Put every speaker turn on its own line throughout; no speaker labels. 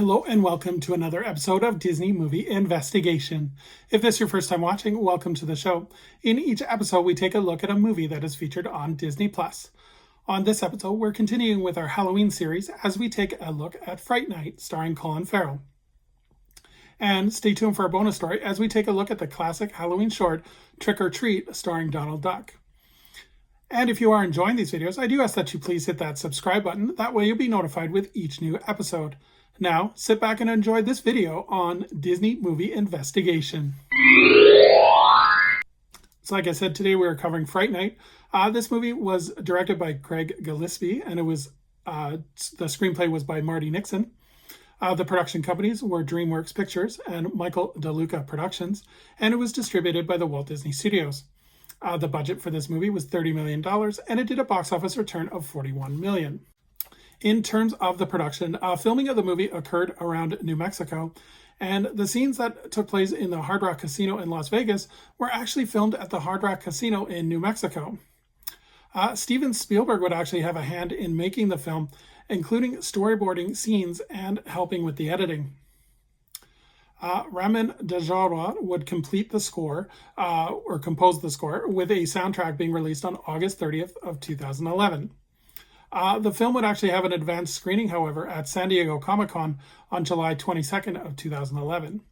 Hello and welcome to another episode of Disney Movie Investigation. If this is your first time watching, welcome to the show. In each episode, we take a look at a movie that is featured on Disney+. On this episode, we're continuing with our Halloween series as we take a look at Fright Night, starring Colin Ferrell. And stay tuned for our bonus story as we take a look at the classic Halloween short, Trick or Treat, starring Donald Duck. And if you are enjoying these videos, I do ask that you please hit that subscribe button. That way you'll be notified with each new episode. Now, sit back and enjoy this video on Disney Movie Investigation. So like I said, today we are covering Fright Night. This movie was directed by Craig Gillespie, and it was the screenplay was by Marty Nixon. The production companies were Dreamworks Pictures and Michael DeLuca Productions, and it was distributed by the Walt Disney Studios. The budget for this movie was $30 million, and it did a box office return of $41 million. In terms of the production, filming of the movie occurred around New Mexico, and the scenes that took place in the Hard Rock Casino in Las Vegas were actually filmed at the Hard Rock Casino in New Mexico. Steven Spielberg would actually have a hand in making the film, including storyboarding scenes and helping with the editing. Ramin Djawadi would complete the score, or compose the score, with a soundtrack being released on August 30th of 2011. The film would actually have an advanced screening, however, at San Diego Comic-Con on July 22nd of 2011.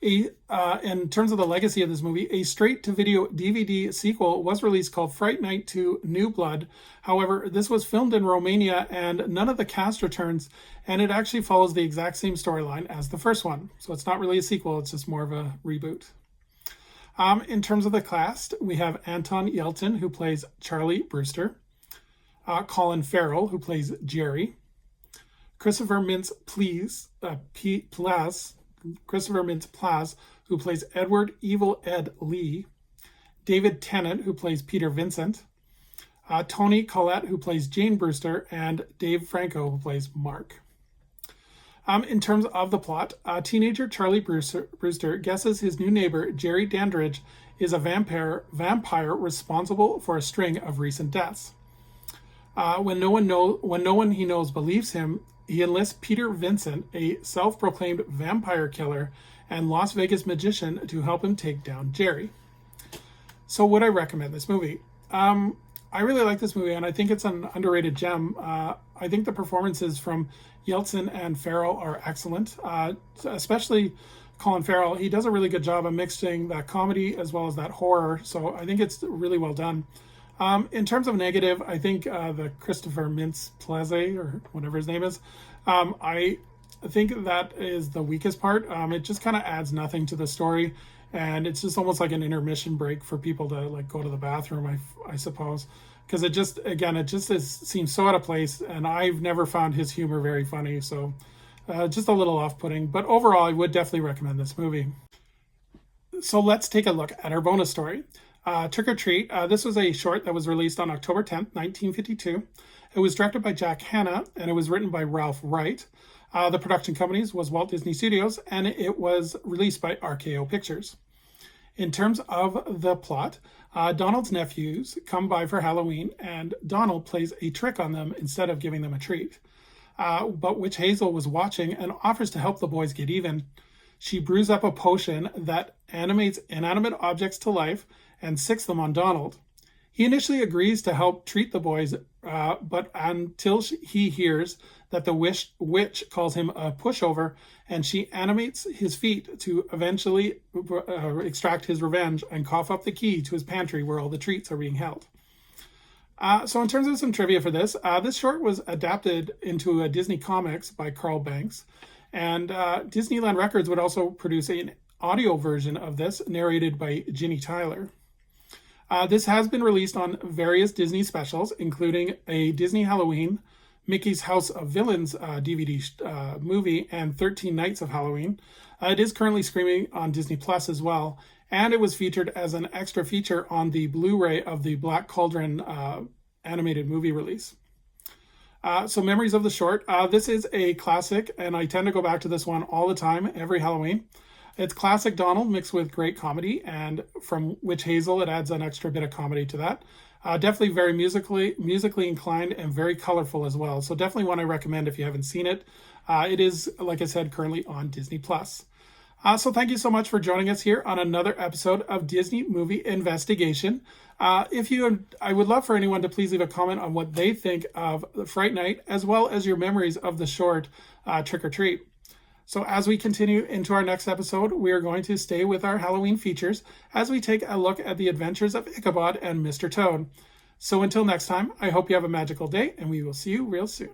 In terms of the legacy of this movie, a straight-to-video DVD sequel was released called Fright Night 2 New Blood. However, this was filmed in Romania and none of the cast returns, and it actually follows the exact same storyline as the first one. So it's not really a sequel, it's just more of a reboot. In terms of the cast, we have Anton Yelchin, who plays Charlie Brewster. Colin Ferrell, who plays Jerry. Christopher Mintz-Plasse, who plays Edward Evil Ed Lee. David Tennant, who plays Peter Vincent. Toni Collette, who plays Jane Brewster, and Dave Franco, who plays Mark. In terms of the plot, teenager Charlie Brewster guesses his new neighbor, Jerry Dandridge, is a vampire responsible for a string of recent deaths. When no one he knows believes him, he enlists Peter Vincent, a self-proclaimed vampire killer and Las Vegas magician, to help him take down Jerry. So would I recommend this movie? I really like this movie, and I think it's an underrated gem. I think the performances from Yelchin and Ferrell are excellent, especially Colin Ferrell. He does a really good job of mixing that comedy as well as that horror, so I think it's really well done. In terms of negative, I think the Christopher Mintz-Plasse, or whatever his name is, I think that is the weakest part. It just kind of adds nothing to the story, and it's just almost like an intermission break for people to like go to the bathroom, I suppose, because it just seems so out of place, and I've never found his humor very funny, so just a little off-putting. But overall, I would definitely recommend this movie. So let's take a look at our bonus story. Trick or Treat. This was a short that was released on October 10th, 1952. It was directed by Jack Hanna, and it was written by Ralph Wright. The production companies was Walt Disney Studios, and it was released by RKO Pictures. In terms of the plot, Donald's nephews come by for Halloween, and Donald plays a trick on them instead of giving them a treat. But Witch Hazel was watching and offers to help the boys get even. She brews up a potion that animates inanimate objects to life and sicks them on Donald. He initially agrees to help treat the boys, but until he hears that the witch calls him a pushover, and she animates his feet to eventually extract his revenge and cough up the key to his pantry where all the treats are being held. So in terms of some trivia for this, this short was adapted into a Disney Comics by Carl Banks, and Disneyland Records would also produce an audio version of this narrated by Ginny Tyler. This has been released on various Disney specials, including a Disney Halloween, Mickey's House of Villains DVD movie, and 13 Nights of Halloween. It is currently streaming on Disney Plus as well, and it was featured as an extra feature on the Blu-ray of the Black Cauldron animated movie release. So memories of the short. This is a classic, and I tend to go back to this one all the time, every Halloween. It's classic Donald mixed with great comedy, and from Witch Hazel, it adds an extra bit of comedy to that. Definitely very musically inclined and very colorful as well. So definitely one I recommend if you haven't seen it. It is, like I said, currently on Disney Plus. So thank you so much for joining us here on another episode of Disney Movie Investigation. I would love for anyone to please leave a comment on what they think of Fright Night, as well as your memories of the short Trick or Treat. So as we continue into our next episode, we are going to stay with our Halloween features as we take a look at the adventures of Ichabod and Mr. Toad. So until next time, I hope you have a magical day, and we will see you real soon.